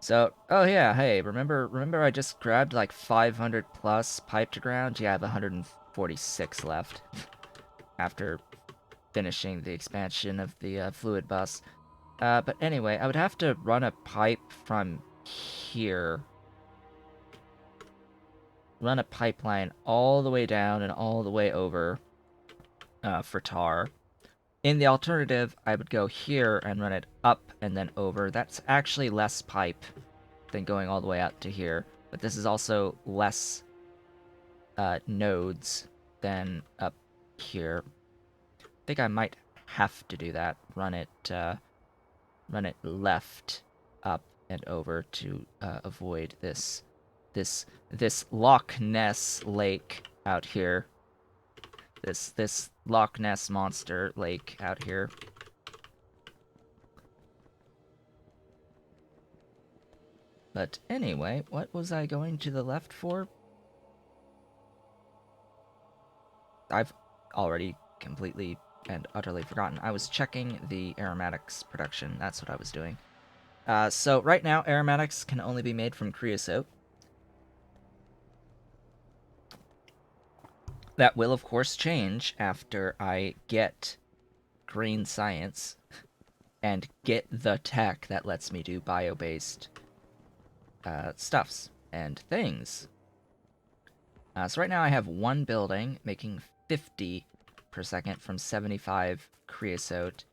So, oh yeah, hey, remember I just grabbed like 500 plus pipe to ground? Yeah, I have 146 left after finishing the expansion of the fluid bus. But anyway, I would have to run a pipe from here, run a pipeline all the way down and all the way over for tar. In the alternative, I would go here and run it up and then over. That's actually less pipe than going all the way out to here, but this is also less nodes than up here. I think I might have to do that. Run it left, up, and over to avoid this Loch Ness lake out here. This Loch Ness monster lake out here. But anyway, what was I going to the left for? I've already completely and utterly forgotten. I was checking the aromatics production. That's what I was doing. So right now, aromatics can only be made from creosote. That will, of course, change after I get green science and get the tech that lets me do bio-based stuffs and things. So right now I have one building making 50 per second from 75 creosote,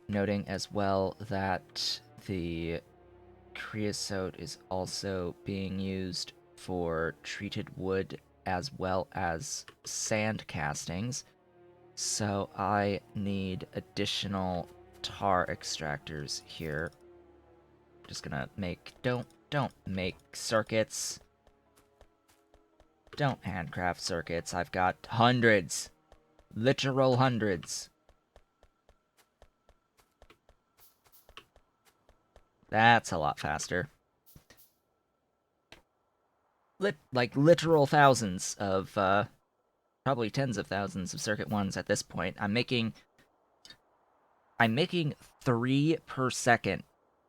noting as well that the creosote is also being used for treated wood as well as sand castings. So I need additional tar extractors here. Just gonna make don't make circuits. Don't handcraft circuits. I've got hundreds. Literal hundreds. That's a lot faster. Like literal thousands of probably tens of thousands of circuit ones at this point. I'm making 3 per second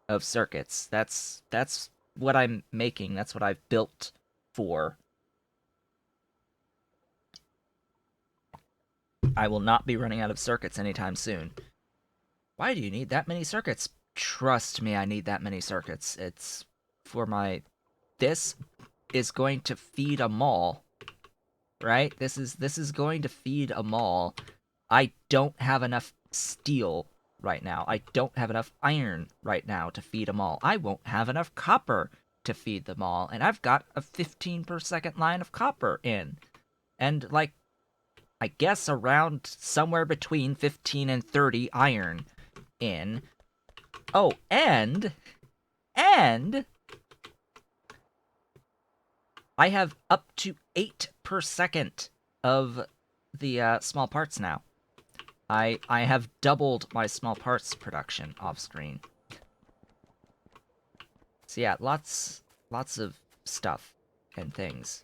of circuits. That's what I'm making. That's what I've built for. I will not be running out of circuits anytime soon. Why do you need that many circuits? Trust me, I need that many circuits. It's for my... This is going to feed a mall, right? This is going to feed a mall. I don't have enough steel right now. I don't have enough iron right now to feed them all. I won't have enough copper to feed them all, and I've got a 15 per second line of copper in. And, like, I guess around somewhere between 15 and 30 iron in. Oh, and I have up to 8 per second of the small parts now. I have doubled my small parts production off screen. So yeah, lots of stuff and things.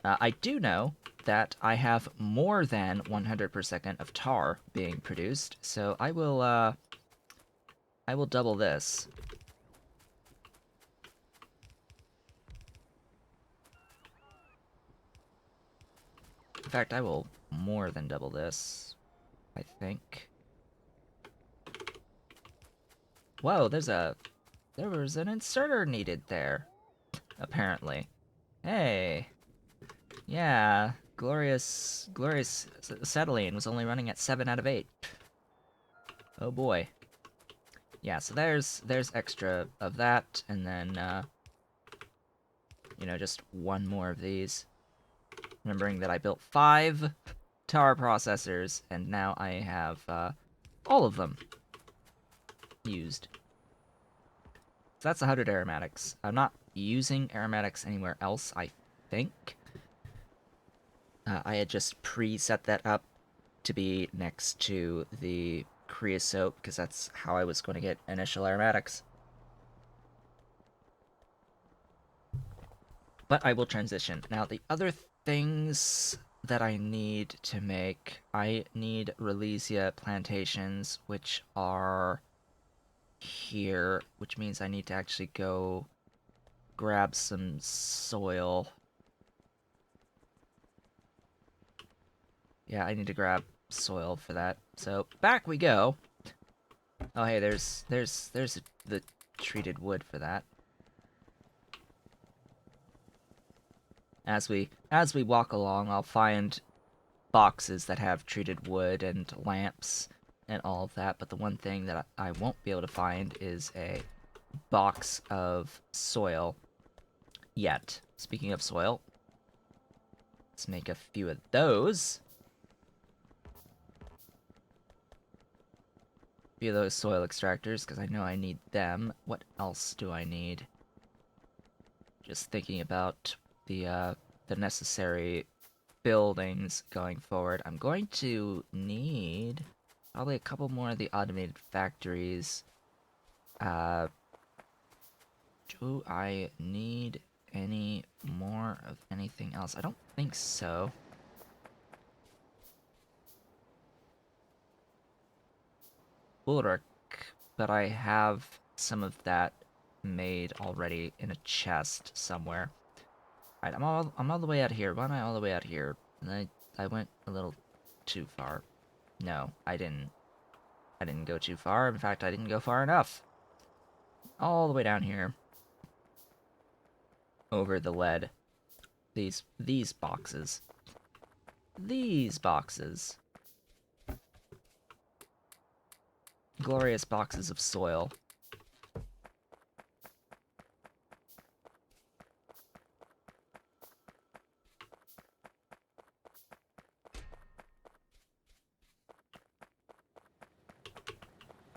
I do know that I have more than 100 per second of tar being produced, so I will double this. In fact, I will more than double this, I think. Whoa, there was an inserter needed there, apparently. Hey, yeah, glorious acetylene was only running at 7 out of 8. Oh boy. Yeah, so there's extra of that, and then, just one more of these. Remembering that I built 5 tar processors, and now I have, all of them used. So that's 100 aromatics. I'm not using aromatics anywhere else, I think. I had just pre-set that up to be next to the creosote, because that's how I was going to get initial aromatics. But I will transition. Now, the other things that I need to make, I need Relesia plantations, which are here, which means I need to actually go grab some soil. Yeah, I need to grab soil for that. So back we go. Oh hey, there's the treated wood for that. As we walk along, I'll find boxes that have treated wood and lamps and all of that, but the one thing that I won't be able to find is a box of soil yet. Speaking of soil, let's make a few of those. A few of those soil extractors, because I know I need them. What else do I need? Just thinking about the necessary buildings going forward. I'm going to need probably a couple more of the automated factories. Do I need any more of anything else? I don't think so. Ulrich, but I have some of that made already in a chest somewhere. Alright, I'm all the way out here. Why am I all the way out here? And I went a little too far. No, I didn't. I didn't go too far. In fact, I didn't go far enough. All the way down here. Over the lead. These boxes. These boxes. Glorious boxes of soil.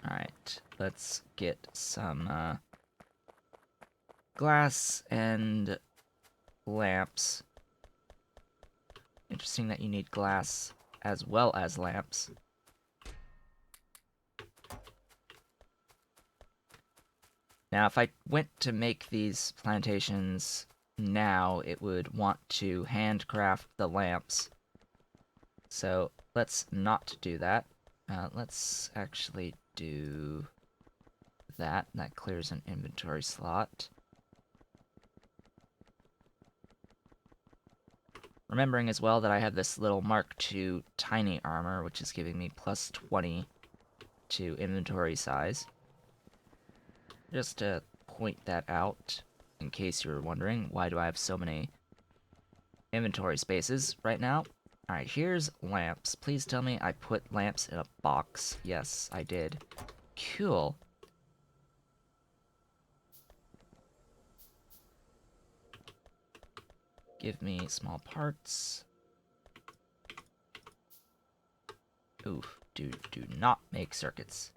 Alright, let's get some glass and lamps. Interesting that you need glass as well as lamps. Now, if I went to make these plantations now, it would want to handcraft the lamps. So, let's not do that. Let's actually do that. That clears an inventory slot. Remembering as well that I have this little Mark II tiny armor, which is giving me plus 20 to inventory size. Just to point that out, in case you were wondering, why do I have so many inventory spaces right now? Alright, here's lamps. Please tell me I put lamps in a box. Yes, I did. Cool. Give me small parts. Oof, do not make circuits.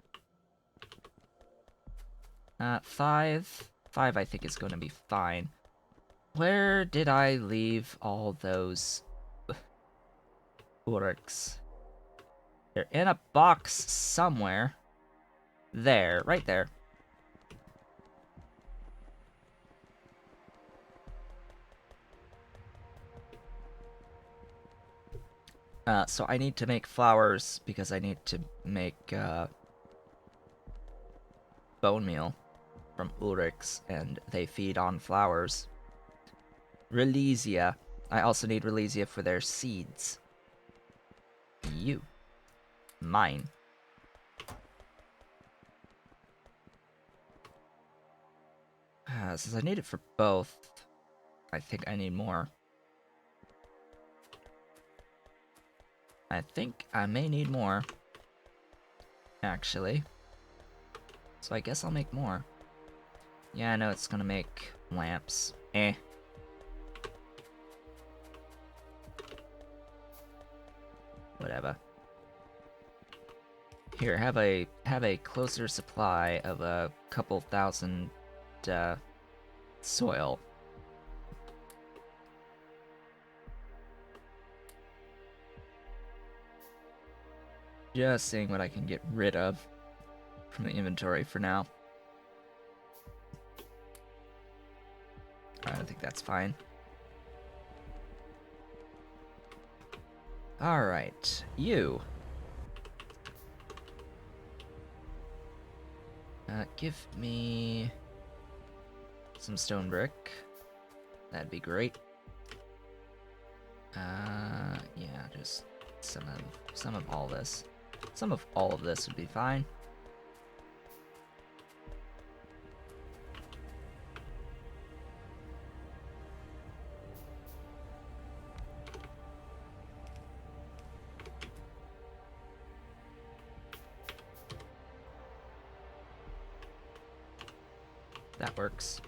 5. 5 I think is going to be fine. Where did I leave all those Ulrichs? They're in a box somewhere. There, right there. So I need to make flowers because I need to make bone meal from Ulrichs, and they feed on flowers. Relesia. I also need Relesia for their seeds. You. Mine. Since I need it for both, I think I need more. I think I may need more, actually. So I guess I'll make more. Yeah, I know it's gonna make lamps. Eh. Whatever. Here, have a closer supply of a couple thousand soil. Just seeing what I can get rid of from the inventory for now. I think that's fine. Alright, you. Give me some stone brick. That'd be great. Yeah, just some of all this. Some of all of this would be fine. That works.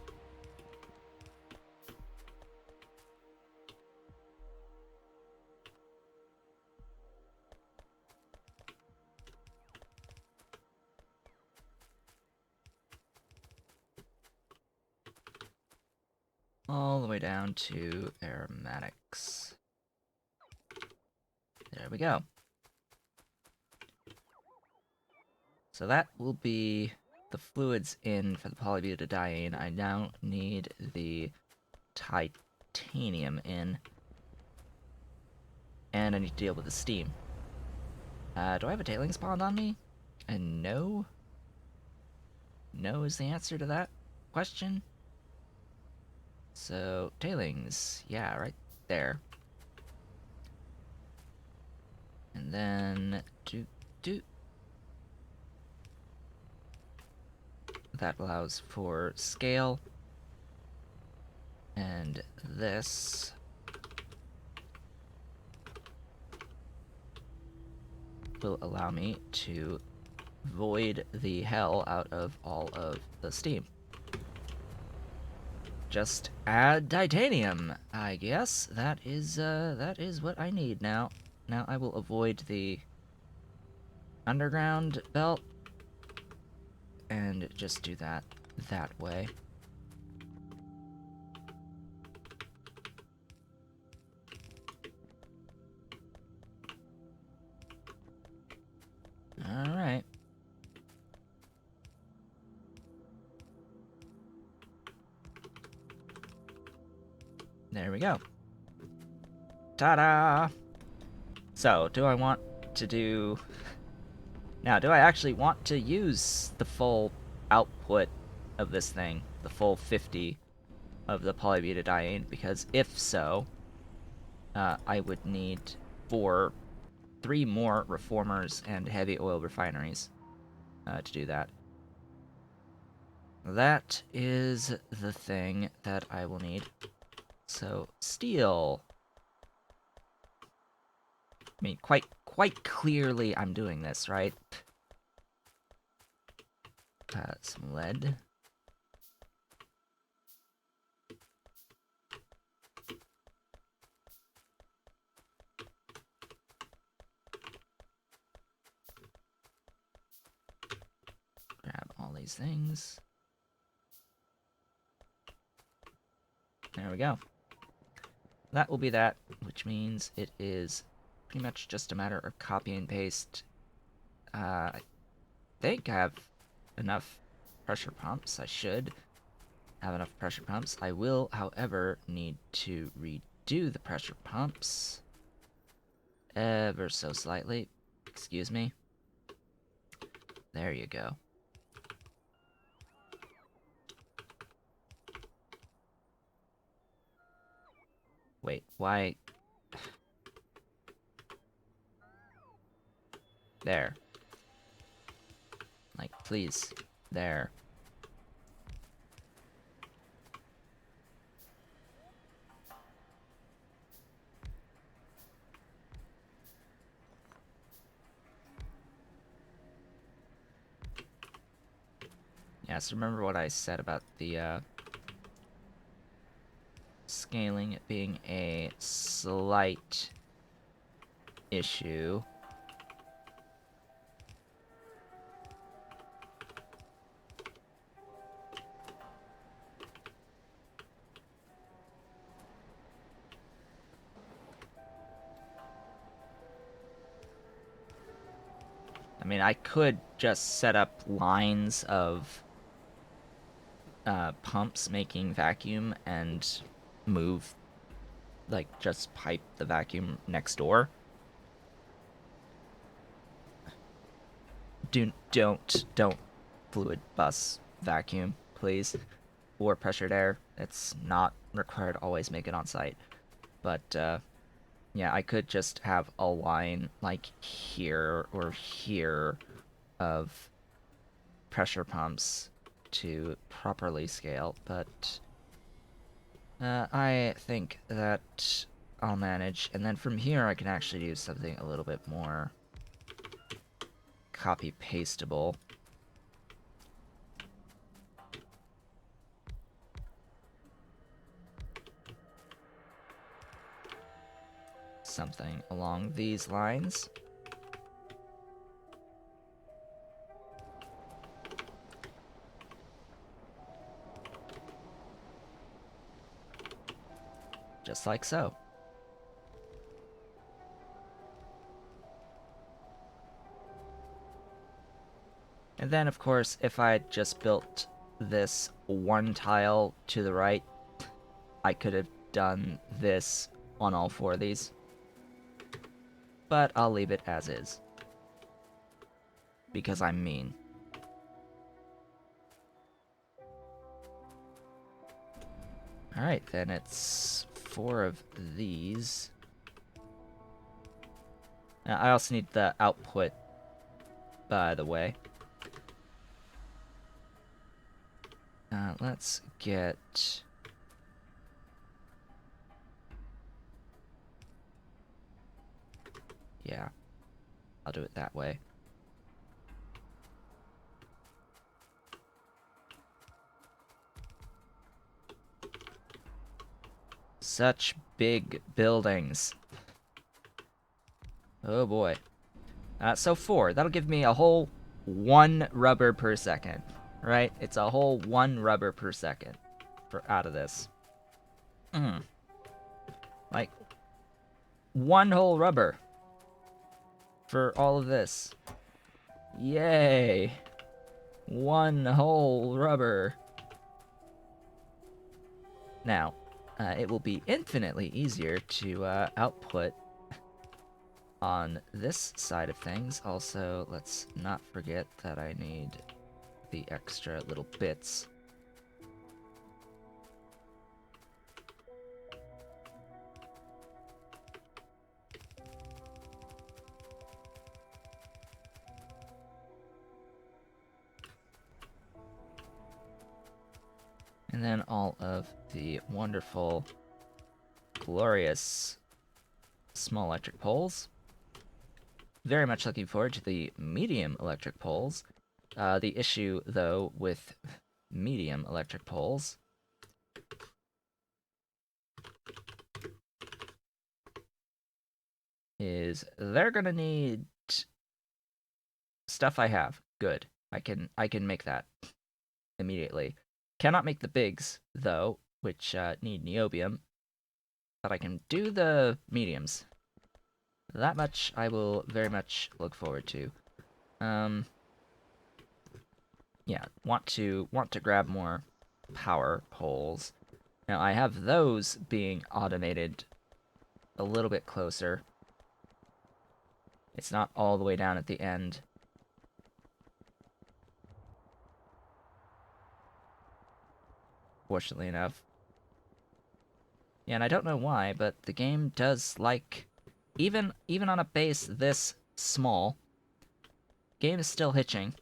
All the way down to aromatics. There we go. So that will be the fluids in for the polybutadiene. I now need the titanium in. And I need to deal with the steam. Do I have a tailings pond on me? And no? No is the answer to that question. So, tailings. Yeah, right there. And then... That allows for scale. And this... will allow me to void the hell out of all of the steam. Just add titanium, I guess. That is what I need now. Now I will avoid the underground belt and just do that way. Alright. There we go. Ta-da! So, do I want to do... Now, do I actually want to use the full output of this thing? The full 50 of the polybutadiene? Because if so, I would need 3 more reformers and heavy oil refineries to do that. That is the thing that I will need. So, steel. I mean, quite clearly I'm doing this, right? Some lead. Grab all these things. There we go. That will be that, which means it is pretty much just a matter of copy and paste. I think I have enough pressure pumps. I should have enough pressure pumps. I will, however, need to redo the pressure pumps ever so slightly. Excuse me. There you go. Wait, why? There. Like, please. There. Yeah, so remember what I said about the, scaling it being a slight issue. I mean, I could just set up lines of pumps making vacuum and move, like, just pipe the vacuum next door. Don't fluid bus vacuum, please. Or pressured air. It's not required to always make it on site. But, yeah, I could just have a line like here or here of pressure pumps to properly scale, but I think that I'll manage. And then from here I can actually do something a little bit more copy-pastable. Something along these lines. Just like so. And then, of course, if I had just built this one tile to the right, I could have done this on all four of these. But I'll leave it as is. Because I'm mean. Alright, then it's 4 of these. Now, I also need the output, by the way. Let's get... Yeah, I'll do it that way. Such big buildings. Oh boy. So 4, that'll give me a whole 1 rubber per second, right? It's a whole 1 rubber per second for out of this. Like, 1 whole rubber for all of this. Yay! 1 whole rubber. Now, it will be infinitely easier to output on this side of things. Also, let's not forget that I need the extra little bits. And then all of the wonderful, glorious small electric poles. Very much looking forward to the medium electric poles. The issue, though, with medium electric poles is they're gonna need stuff I have. Good. I can make that immediately. Cannot make the bigs, though, which need niobium. But I can do the mediums. That much I will very much look forward to. Yeah, want to grab more power poles. Now I have those being automated a little bit closer. It's not all the way down at the end. Fortunately enough. Yeah, and I don't know why, but the game does like, even on a base this small, game is still hitching.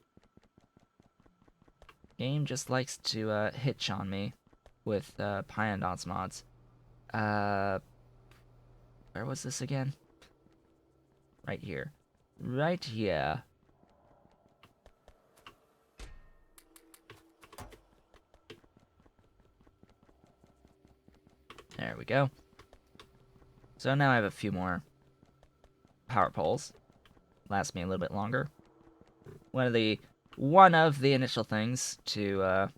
Game just likes to hitch on me with Pyanodon's mods. Where was this again? Right here. Right here. There we go. So now I have a few more power poles. Last me a little bit longer. One of the initial things to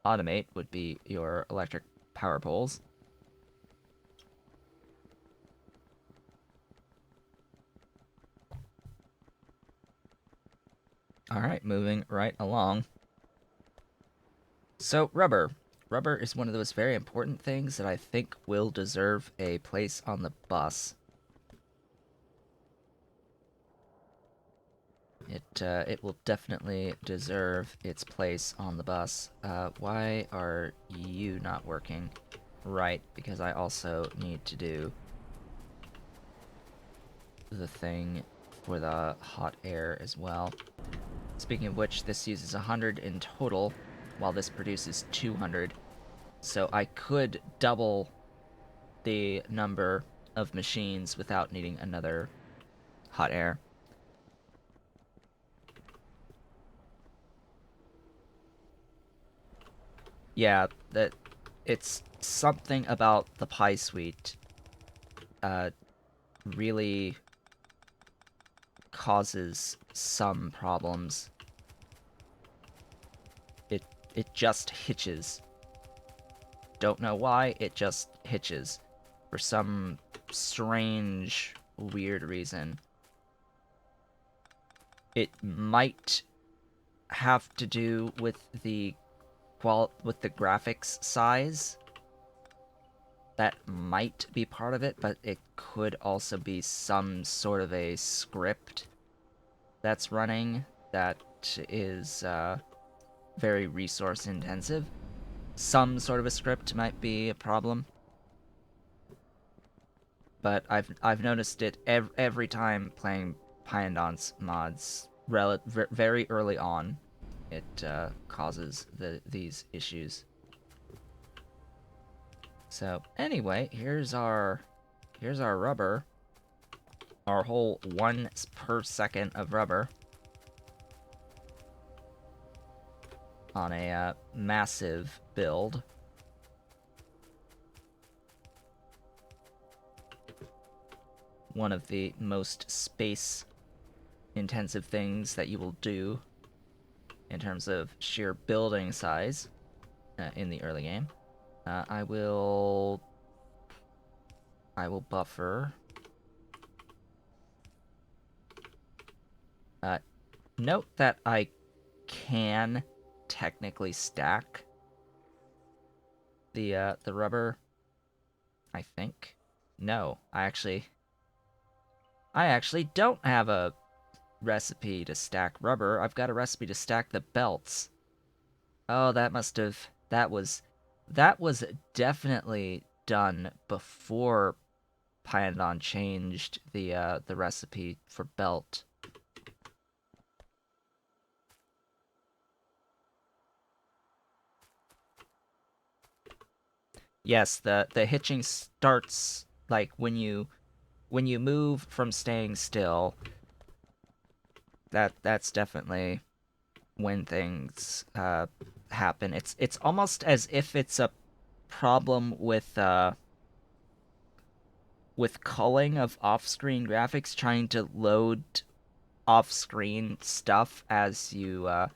automate would be your electric power poles. Alright, moving right along. So, rubber. Rubber is one of those very important things that I think will deserve a place on the bus. It will definitely deserve its place on the bus. Why are you not working? Right, because I also need to do the thing for the hot air as well. Speaking of which, this uses 100 in total, while this produces 200. So I could double the number of machines without needing another hot air. Yeah, that it's something about the pie suite really causes some problems. It it just hitches. Don't know why, it just hitches. For some strange, weird reason. It might have to do with the graphics size. That might be part of it, but it could also be some sort of a script that's running that is very resource intensive. Some sort of a script might be a problem, but I've noticed it every time playing Pyanodon's mods very early on. It causes these issues. So anyway, here's our rubber. Our whole 1 per second of rubber on a massive build. One of the most space intensive things that you will do in terms of sheer building size in the early game. I will buffer. Note that I can technically stack the rubber. I think. No, I actually don't have a recipe to stack rubber. I've got a recipe to stack the belts. Oh, that was definitely done before Pyanodon changed the recipe for belt. Yes, the hitching starts like when you move from staying still. That's definitely when things happen. It's almost as if it's a problem with culling of off-screen graphics, trying to load off-screen stuff as you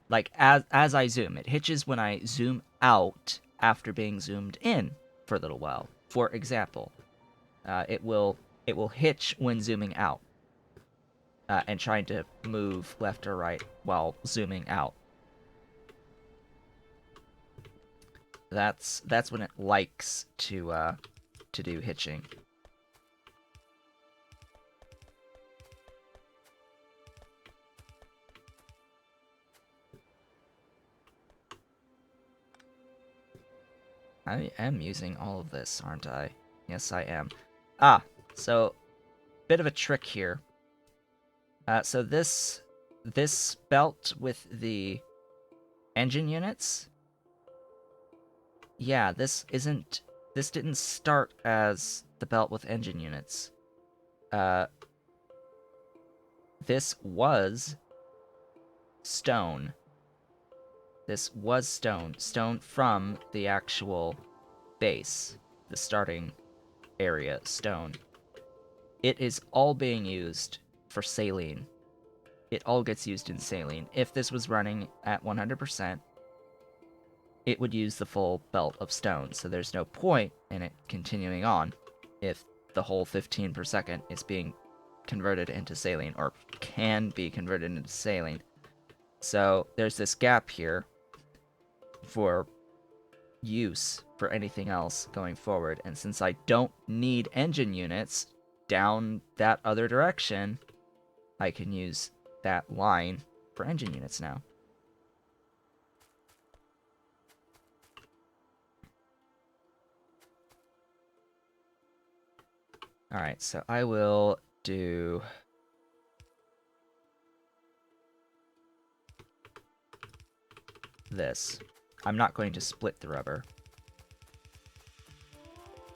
like as I zoom. It hitches when I zoom out after being zoomed in for a little while. For example, it will hitch when zooming out and trying to move left or right while zooming out. That's when it likes to do hitching. I am using all of this, aren't I? Yes, I am. Ah, so bit of a trick here. So this belt with the engine units. Yeah, this didn't start as the belt with engine units. This was stone. This was stone from the actual base, the starting area stone. It is all being used for saline. It all gets used in saline. If this was running at 100%, it would use the full belt of stone, so there's no point in it continuing on if the whole 15 per second is being converted into saline, or can be converted into saline. So there's this gap here for use for anything else going forward, and since I don't need engine units down that other direction, I can use that line for engine units now. Alright, so I will do this. I'm not going to split the rubber.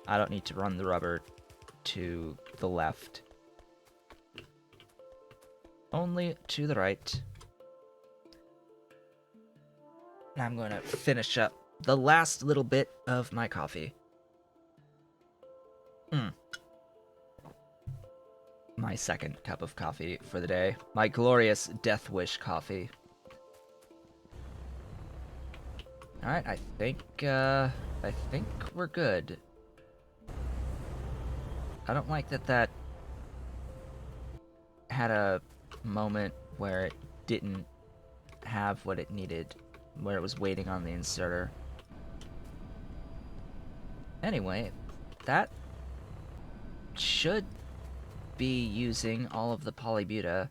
I don't need to run the rubber to the left. Only to the right. And I'm going to finish up the last little bit of my coffee. My second cup of coffee for the day. My glorious Death Wish coffee. Alright, I think we're good. I don't like that had a moment where it didn't have what it needed, where it was waiting on the inserter. Anyway, that should be using all of the polybuta.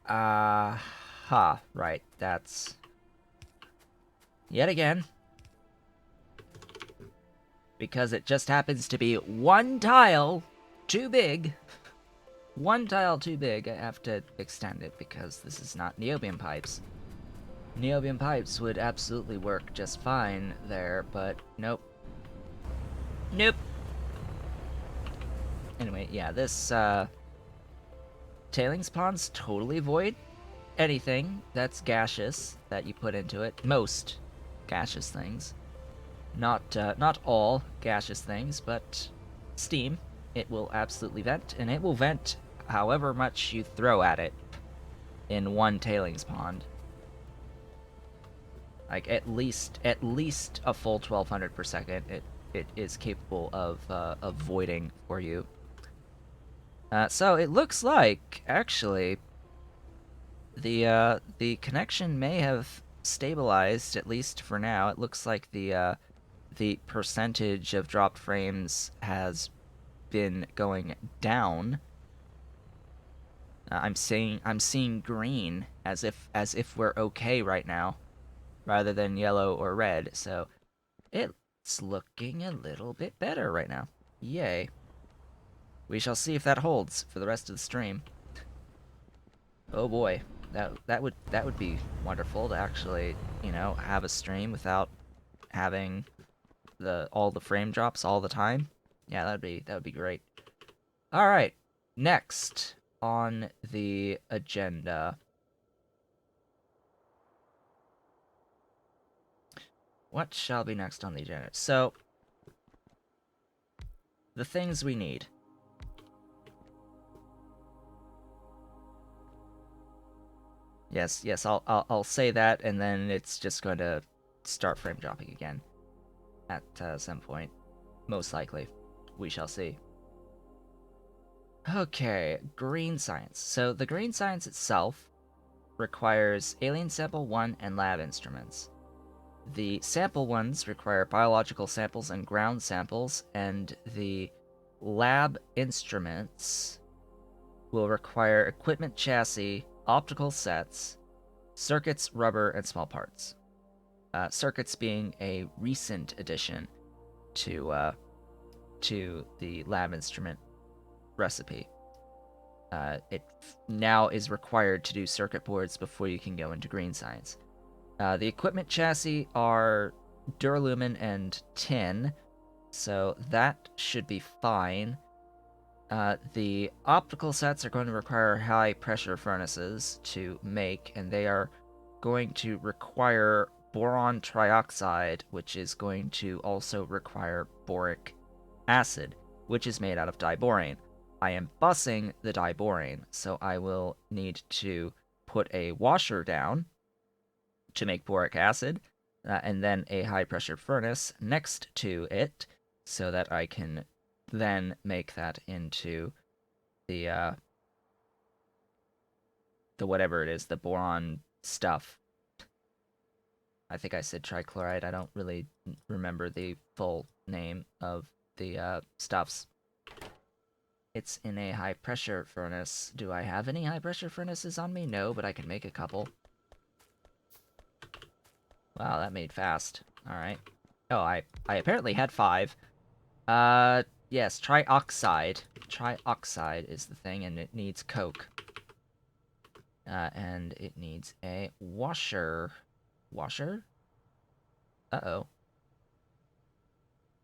Right, that's... Yet again. Because it just happens to be one tile too big. One tile too big, I have to extend it because this is not niobium pipes. Niobium pipes would absolutely work just fine there, but nope. Nope. Anyway, yeah, this tailings ponds totally void anything that's gaseous that you put into it. Most gaseous things. Not all gaseous things, but steam. It will absolutely vent, and it will vent however much you throw at it in one tailings pond. Like at least a full 1200 per second. It is capable of voiding for you. So it looks like actually the connection may have stabilized, at least for now. It looks like the percentage of dropped frames has been going down. I'm seeing green as if we're okay right now, rather than yellow or red. So it's looking a little bit better right now. Yay. We shall see if that holds for the rest of the stream. Oh boy, that would be wonderful to actually, you know, have a stream without having all the frame drops all the time. Yeah, that would be great. All right, next on the agenda. What shall be next on the agenda? So, the things we need. Yes, I'll say that, and then it's just going to start frame dropping again at some point, most likely. We shall see. Okay, green science. So the green science itself requires alien sample 1 and lab instruments. The sample ones require biological samples and ground samples, and the lab instruments will require equipment chassis, optical sets, circuits, rubber, and small parts. Circuits being a recent addition to the lab instrument recipe. It now is required to do circuit boards before you can go into green science. The equipment chassis are duralumin and tin, so that should be fine. The optical sets are going to require high pressure furnaces to make, and they are going to require boron trioxide, which is going to also require boric acid, which is made out of diborane. I am bussing the diborane, so I will need to put a washer down to make boric acid, and then a high pressure furnace next to it, so that I can then make that into the whatever it is, the boron stuff. I think I said trichloride. I don't really remember the full name of the stuffs. It's in a high-pressure furnace. Do I have any high-pressure furnaces on me? No, but I can make a couple. Wow, that made fast. Alright. Oh, I apparently had 5. Yes, trioxide. Trioxide is the thing, and it needs coke. And it needs a washer. Washer? Uh-oh.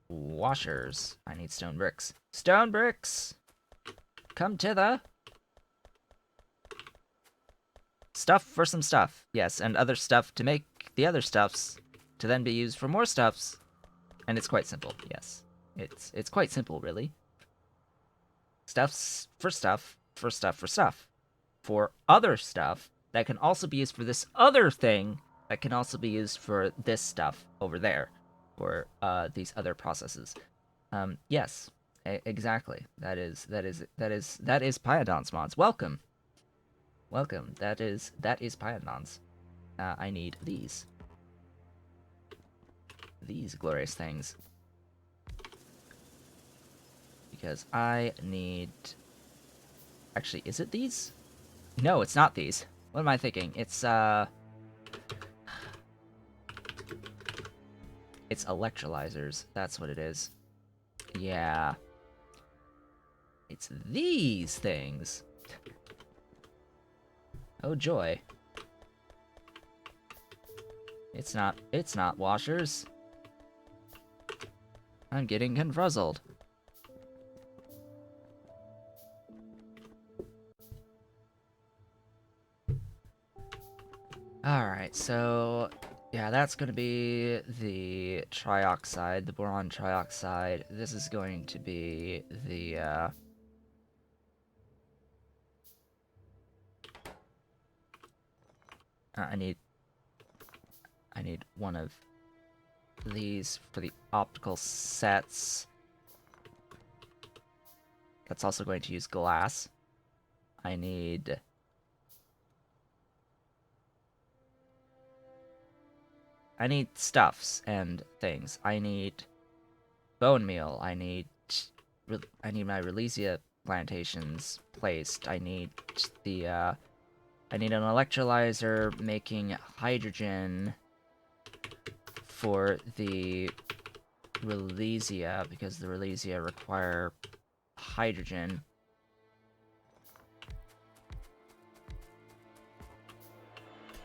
Washers. I need stone bricks. Stone bricks! Come to the... Stuff for some stuff. Yes, and other stuff to make the other stuffs, to then be used for more stuffs. And it's quite simple, yes. It's quite simple, really. Stuffs for stuff, for stuff for stuff. For other stuff that can also be used for this other thing that can also be used for this stuff over there, for these other processes. Yes, exactly. That is Pyanodon's mods. Welcome, welcome. That is Pyanodon's. I need these glorious things because I need. Actually, is it these? No, it's not these. What am I thinking? It's electrolyzers. That's what it is. Yeah. It's these things. Oh joy. It's not washers. I'm getting confruzzled. Alright, so yeah, that's gonna be the trioxide, the boron trioxide. This is going to be the I need one of these for the optical sets. That's also going to use glass. I need stuffs and things. I need bone meal. I need my Relesia plantations placed. I need I need an electrolyzer making hydrogen for the Relesia because the Relesia require hydrogen.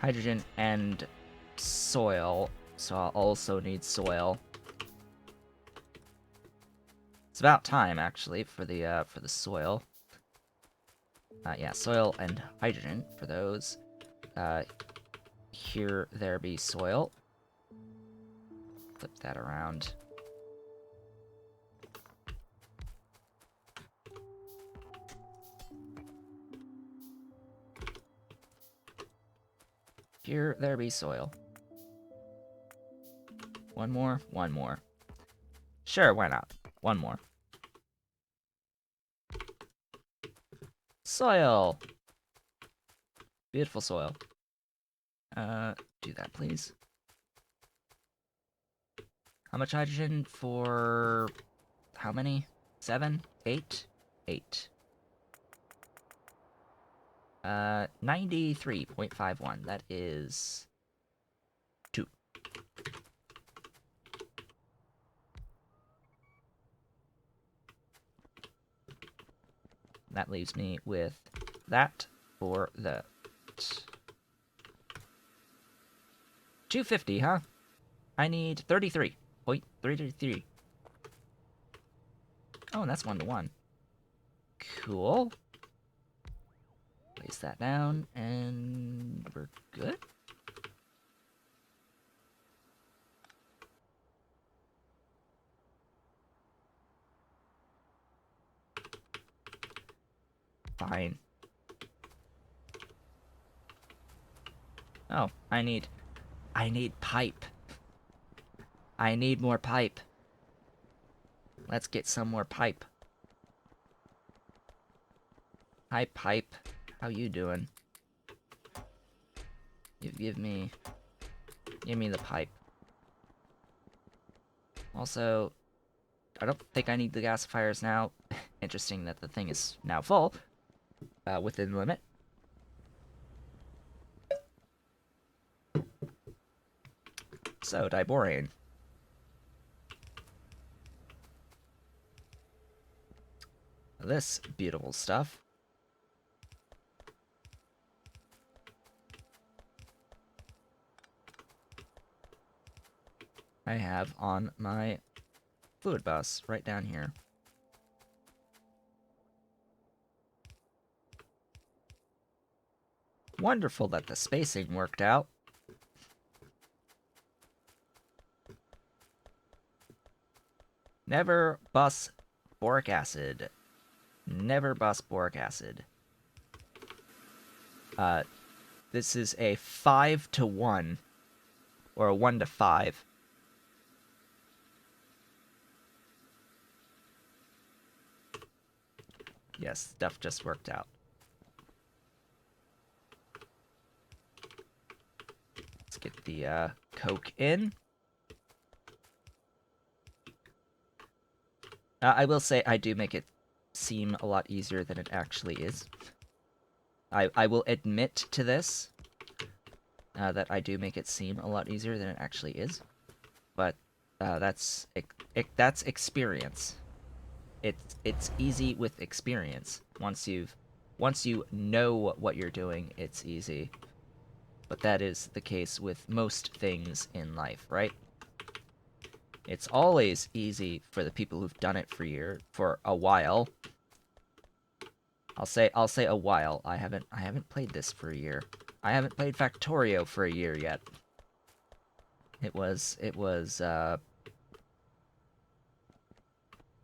Hydrogen and soil, so I'll also need soil. It's about time, actually, for the soil. Yeah, soil and hydrogen for those. Here there be soil. Flip that around. Here there be soil. One more, one more. Sure, why not? One more. Soil! Beautiful soil. Do that, please. How much hydrogen for... how many? 7? 8? 8. 93.51. That is... 2. That leaves me with that for the... 250, huh? I need 33.33. Oh, and that's 1 to 1. Cool. Place that down, and we're good. Fine. Oh, I need pipe. I need more pipe. Let's get some more pipe. Hi, pipe. How you doing? Give me the pipe. Also, I don't think I need the gasifiers now. Interesting that the thing is now full, within the limit. So, Diborane. This beautiful stuff. I have on my fluid bus right down here. Wonderful that the spacing worked out. Never bus boric acid. Never bus boric acid. This is a 5-to-1, or a 1-to-5. Yes, stuff just worked out. Let's get the Coke in. I will say I do make it seem a lot easier than it actually is. I will admit to this, that I do make it seem a lot easier than it actually is. But that's experience. It's easy with experience. Once you know what you're doing, it's easy. But that is the case with most things in life, right? It's always easy for the people who've done it for a while. I'll say a while. I haven't played this for a year. I haven't played Factorio for a year yet. It was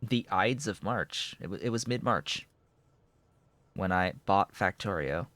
the Ides of March. It was mid-March when I bought Factorio.